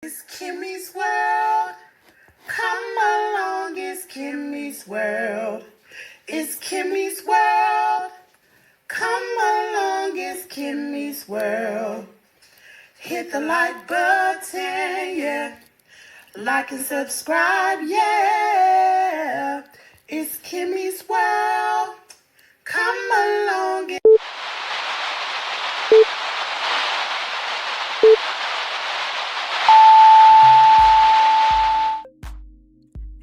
It's Kimmy's world. Come along, it's Kimmy's world. It's Kimmy's world. Come along, it's Kimmy's world. Hit the like button, yeah. Like and subscribe, yeah. It's Kimmy's world. Come along.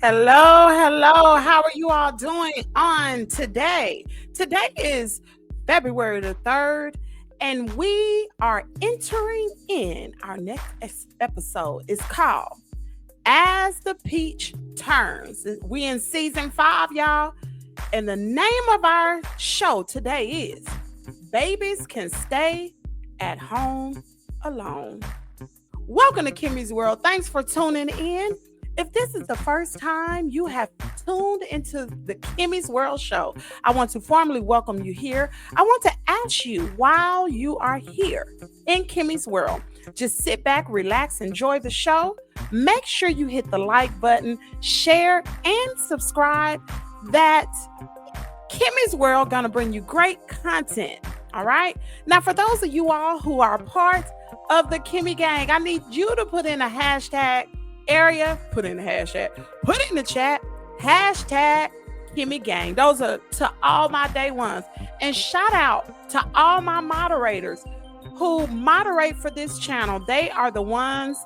Hello. How are you all doing on today? Today is February the 3rd, and we are entering in our next episode. It's called As the Peach Turns. We in season 5, y'all, and the name of our show today is Babies Can Stay at Home Alone. Welcome to Kimmy's World. Thanks for tuning in. If this is the first time you have tuned into the Kimmy's World show, I want to formally welcome you here. I want to ask you, while you are here in Kimmy's World, just sit back, relax, enjoy the show. Make sure you hit the like button, share, and subscribe. That Kimmy's World gonna bring you great content. All right. Now, for those of you all who are part of the Kimmy gang, I need you to put in a hashtag area, put in the chat, hashtag Kimmy gang. Those are to all my day ones. And shout out to all my moderators who moderate for this channel. They are the ones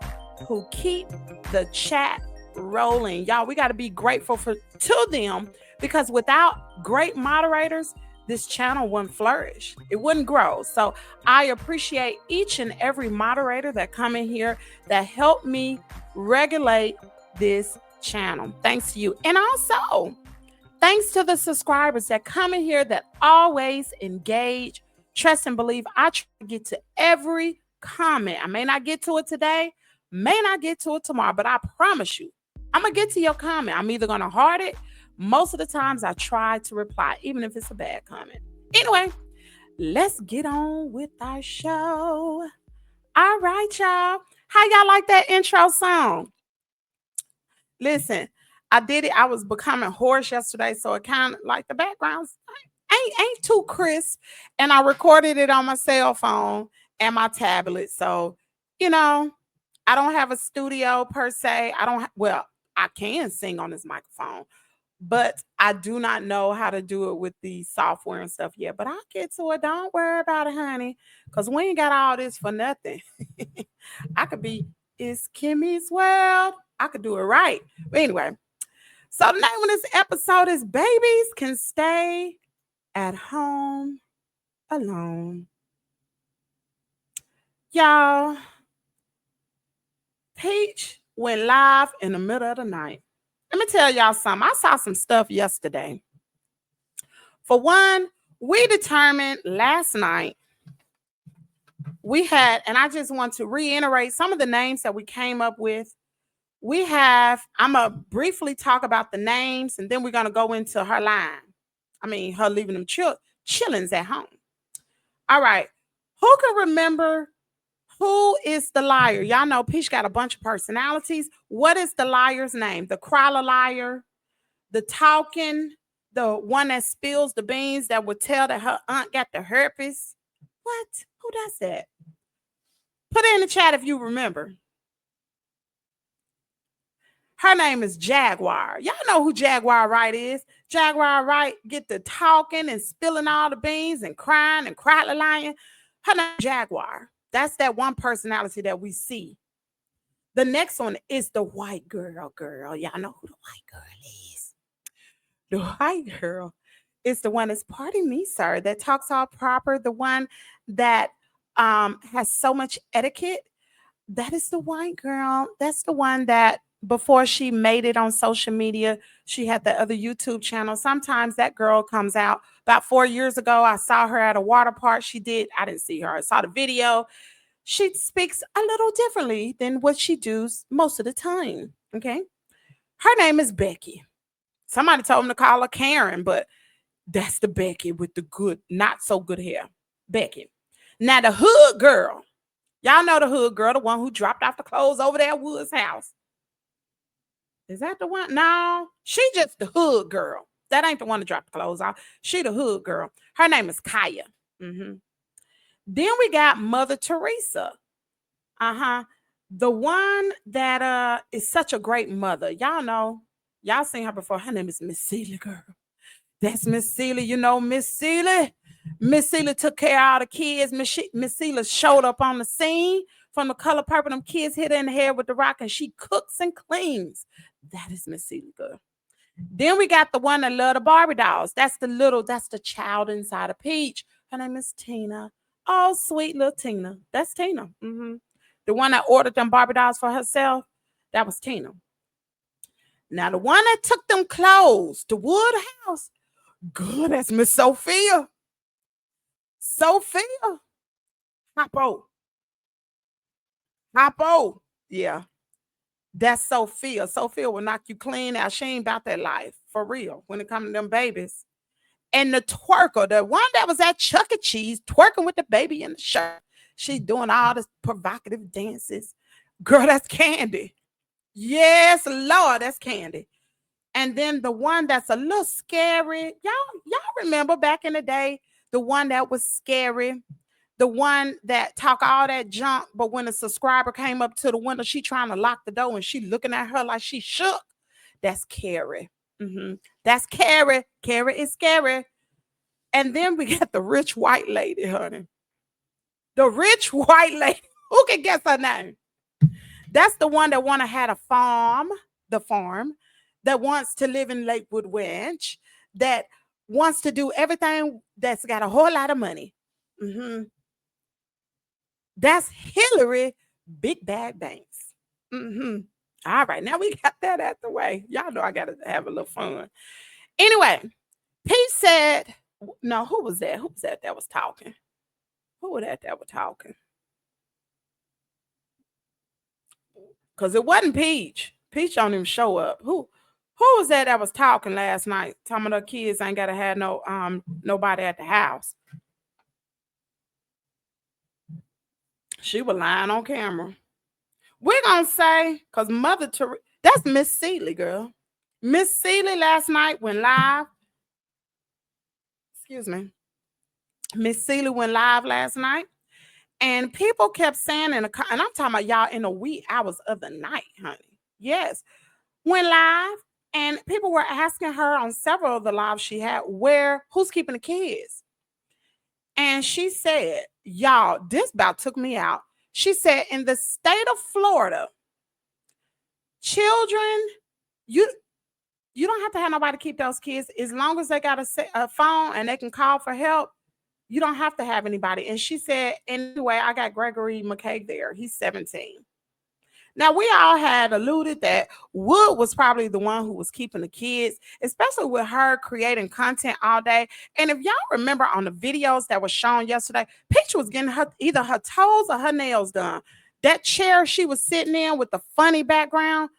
who keep the chat rolling. Y'all, we got to be grateful to them, because without great moderators, this channel wouldn't flourish. It wouldn't grow. So I appreciate each and every moderator that come in here that help me regulate this channel. Thanks to you. And also, thanks to the subscribers that come in here that always engage, trust, and believe. I try to get to every comment. I may not get to it today, may not get to it tomorrow, but I promise you, I'm going to get to your comment. I'm either going to heart it. Most of the times I try to reply, even if it's a bad comment. Anyway, let's get on with our show. All right, y'all. How y'all like that intro song? Listen, I did it. I was becoming hoarse yesterday, so it kind of like the backgrounds ain't too crisp. And I recorded it on my cell phone and my tablet. So, I don't have a studio per se. I can sing on this microphone, but I do not know how to do it with the software and stuff yet. But I'll get to it. Don't worry about it, honey, because we ain't got all this for nothing. I could be, it's Kimmy's World. I could do it right. But anyway, so the name of this episode is Babies Can Stay at Home Alone. Y'all, Peach went live in the middle of the night. Let me tell y'all something. I saw some stuff yesterday. For one, we determined last night and I just want to reiterate some of the names that we came up with. I'm going to briefly talk about the names, and then we're going to go into her line. Her leaving them chillings at home. All right. Who can remember who is the liar? Y'all know Peach got a bunch of personalities. What is the liar's name? The crawler liar, the talking, the one that spills the beans that would tell that her aunt got the herpes. What? Who does that? Put it in the chat if you remember. Her name is Jaguar. Y'all know who Jaguar Wright is. Jaguar Wright get the talking and spilling all the beans and crying and lying. Her name is Jaguar. That's that one personality that we see. The next one is the white girl. Y'all know who the white girl is. The white girl is the one that's, pardon me, sir, that talks all proper. The one that has so much etiquette. That is the white girl. That's the one that before she made it on social media, she had the other YouTube channel. Sometimes that girl comes out. About 4 years ago, I saw her at a water park. I didn't see her. I saw the video. She speaks a little differently than what she does most of the time. Okay. Her name is Becky. Somebody told him to call her Karen, but that's the Becky with the good, not so good hair. Becky. Now the hood girl. Y'all know the hood girl, the one who dropped off the clothes over there at Wood's house. Is that the one? No, she just the hood girl. That ain't the one that dropped the clothes off. She the hood girl. Her name is Kaya. Mm-hmm. Then we got Mother Teresa. Uh-huh. The one that is such a great mother. Y'all know. Y'all seen her before. Her name is Miss Celia, girl. That's Miss Celia. You know Miss Celia. Miss Celia took care of all the kids. Miss Celia showed up on the scene from The Color Purple. Them kids hit her in the head with the rock, and she cooks and cleans. That is Miss Celia, girl. Then we got the one that love the Barbie dolls. That's the child inside of Peach. Her name is Tina. Oh, sweet little Tina. That's Tina. Mm-hmm. The one that ordered them Barbie dolls for herself, that was Tina. Now, the one that took them clothes to Wood House, good, that's Miss Sophia. Sophia. Hoppo. Hoppo. Yeah. That's Sophia. Sophia will knock you clean out. She ain't about that life. For real. When it comes to them babies. And the twerker, the one that was at Chuck E. Cheese, twerking with the baby in the shirt. She's doing all the provocative dances. Girl, that's Candy. Yes, Lord, that's Candy. And then the one that's a little scary. Y'all remember back in the day, the one that was scary, the one that talk all that junk, but when a subscriber came up to the window, she trying to lock the door and she looking at her like she shook. That's Carrie. Mm-hmm. That's Carrie. Carrie is scary. And then we got the rich white lady, honey. The rich white lady. Who can guess her name? That's the one that want to have a farm, the farm, that wants to live in Lakewood Ranch, that wants to do everything, that's got a whole lot of money. Mm-hmm. That's Hillary Big Bag Banks. Mm-hmm. All right, now we got that out the way. Y'all know I got to have a little fun. Anyway, Pete said, no, who was that? Who was that was talking? Who was that was talking? Because it wasn't Peach. Peach don't even show up. Who was that was talking last night? Some of the kids ain't gotta have nobody at the house. She was lying on camera. We're gonna say, because Mother Teresa, that's Miss Seeley, girl. Miss Seeley last night went live. Excuse me. Miss Seeley went live last night. And people kept saying and I'm talking about y'all in the wee hours of the night, honey. Yes. Went live. And people were asking her on several of the lives she had, who's keeping the kids? And she said, y'all, this about took me out. She said, in the state of Florida, children, you don't have to have nobody keep those kids. As long as they got a phone and they can call for help, you don't have to have anybody. And she said, anyway, I got Gregory McKay there. He's 17. Now, we all had alluded that Wood was probably the one who was keeping the kids, especially with her creating content all day. And if y'all remember on the videos that were shown yesterday, Peach was getting either her toes or her nails done. That chair she was sitting in with the funny background,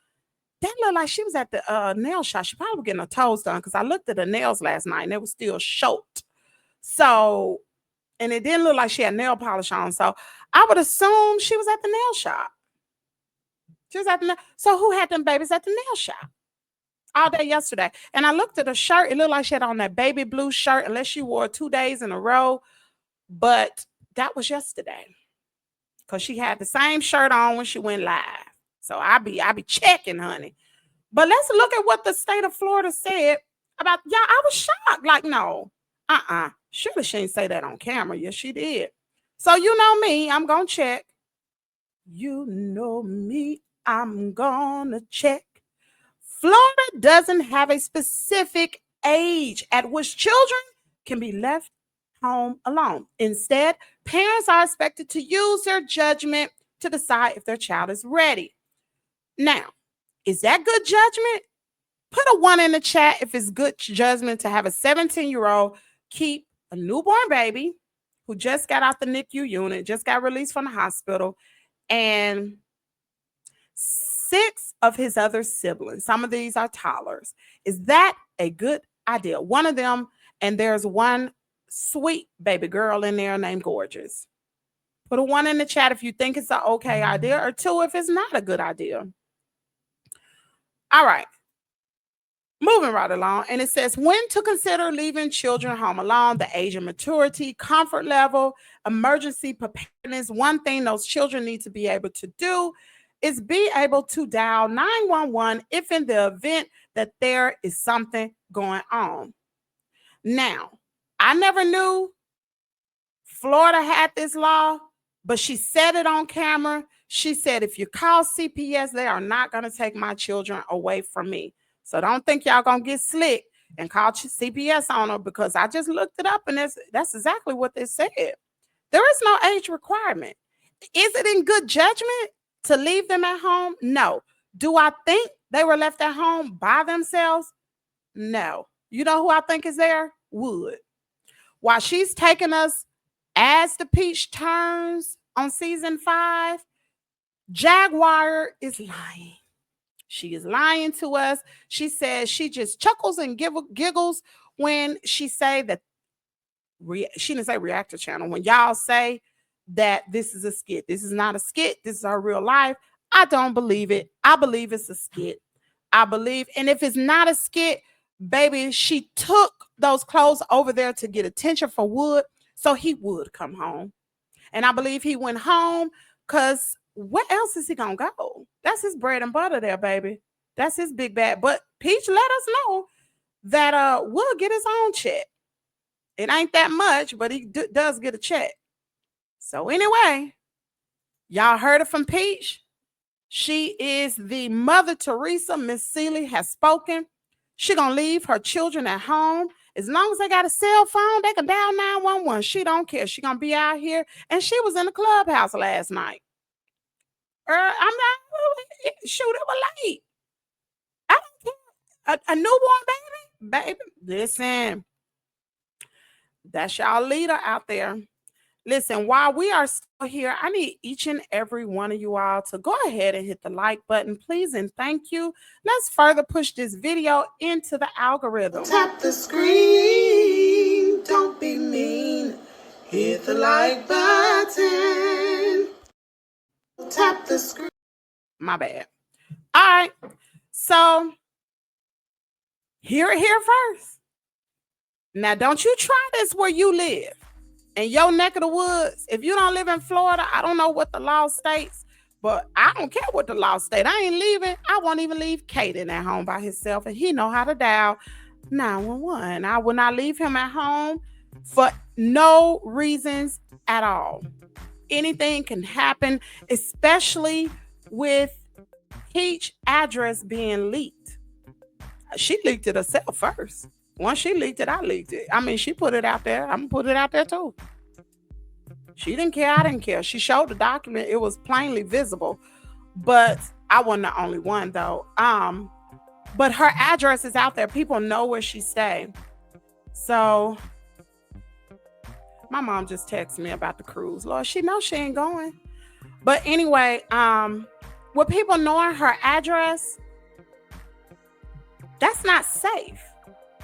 that looked like she was at the nail shop. She probably was getting her toes done because I looked at her nails last night and they were still short. So, and it didn't look like she had nail polish on. So I would assume she was at the nail shop. She was at the so who had them babies at the nail shop all day yesterday? And I looked at her shirt. It looked like she had on that baby blue shirt, unless she wore 2 days in a row. But that was yesterday because she had the same shirt on when she went live. So I be checking, honey. But let's look at what the state of Florida said about y'all. I was shocked. Like, no, surely she didn't say that on camera. Yes, she did. So you know me, I'm gonna check. You know me, I'm gonna check. Florida doesn't have a specific age at which children can be left home alone. Instead, parents are expected to use their judgment to decide if their child is ready. Now, is that good judgment? Put a 1 in the chat if it's good judgment to have a 17-year-old keep a newborn baby who just got out the NICU unit, just got released from the hospital, and 6 of his other siblings. Some of these are toddlers. Is that a good idea? One of them, and there's one sweet baby girl in there named Gorgeous. Put a 1 in the chat if you think it's an okay idea, or 2 if it's not a good idea. All right. Moving right along. And it says, when to consider leaving children home alone, the age of maturity, comfort level, emergency preparedness. One thing those children need to be able to do is be able to dial 911 if in the event that there is something going on. Now, I never knew Florida had this law, but she said it on camera. She said, if you call CPS, they are not going to take my children away from me. So don't think y'all going to get slick and call CPS on her, because I just looked it up and that's exactly what they said. There is no age requirement. Is it in good judgment to leave them at home? No. Do I think they were left at home by themselves? No. You know who I think is there? Wood. While she's taking us as the peach turns on season 5, Jaguar is lying. She is lying to us. She says she just chuckles and giggles when she say that, she didn't say reactor channel, when y'all say that this is a skit. This is not a skit. This is her real life. I don't believe it. I believe it's a skit. I believe, and if it's not a skit, baby, she took those clothes over there to get attention for Wood, so he would come home. And I believe he went home because where else is he gonna go? That's his bread and butter there, baby. That's his big bag. But Peach let us know that Wood get his own check. It ain't that much, but he does get a check. So anyway, y'all heard it from Peach. She is the Mother Teresa. Miss Seeley has spoken. She gonna leave her children at home. As long as they got a cell phone, they can dial 911. She don't care. She gonna be out here. And she was in the clubhouse last night. I'm not, shoot, it was late. I don't care. A newborn baby? Baby, listen. That's y'all leader out there. Listen, while we are still here, I need each and every one of you all to go ahead and hit the like button, please, and thank you. Let's further push this video into the algorithm. Tap the screen, don't be mean. Hit the like button. Tap the screen. My bad. All right, so hear it here first. Now, don't you try this where you live. In your neck of the woods, if you don't live in Florida, I don't know what the law states, but I don't care what the law states. I ain't leaving. I won't even leave Caden at home by himself, and he know how to dial 911. I will not leave him at home for no reasons at all. Anything can happen, especially with Peach address being leaked. She leaked it herself first. Once she leaked it, I leaked it. I mean, she put it out there. I'm going to put it out there too. She didn't care. I didn't care. She showed the document. It was plainly visible. But I wasn't the only one, though. But her address is out there. People know where she stay. So my mom just texted me about the cruise. Lord, she knows she ain't going. But anyway, with people knowing her address, that's not safe.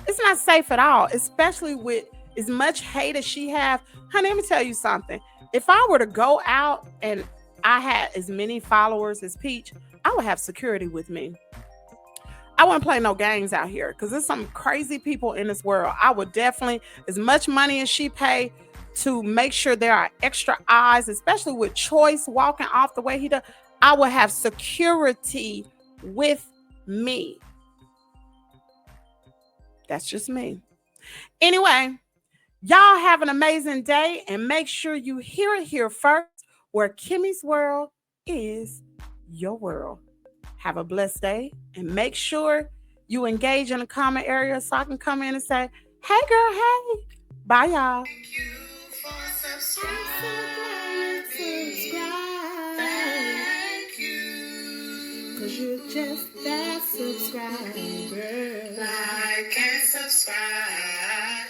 It's not safe at all, especially with as much hate as she have. Honey, let me tell you something. If I were to go out and I had as many followers as Peach, I would have security with me. I wouldn't play no games out here because there's some crazy people in this world. I would definitely, as much money as she pay to make sure there are extra eyes, especially with Choice walking off the way he does, I would have security with me. That's just me. Anyway, y'all have an amazing day, and make sure you hear it here first, where Kimmy's World is your world. Have a blessed day, and make sure you engage in the comment area so I can come in and say, hey girl, hey. Bye y'all. Thank you for subscribing. Thank you. 'Cause you're just that subscriber. Like and subscribe.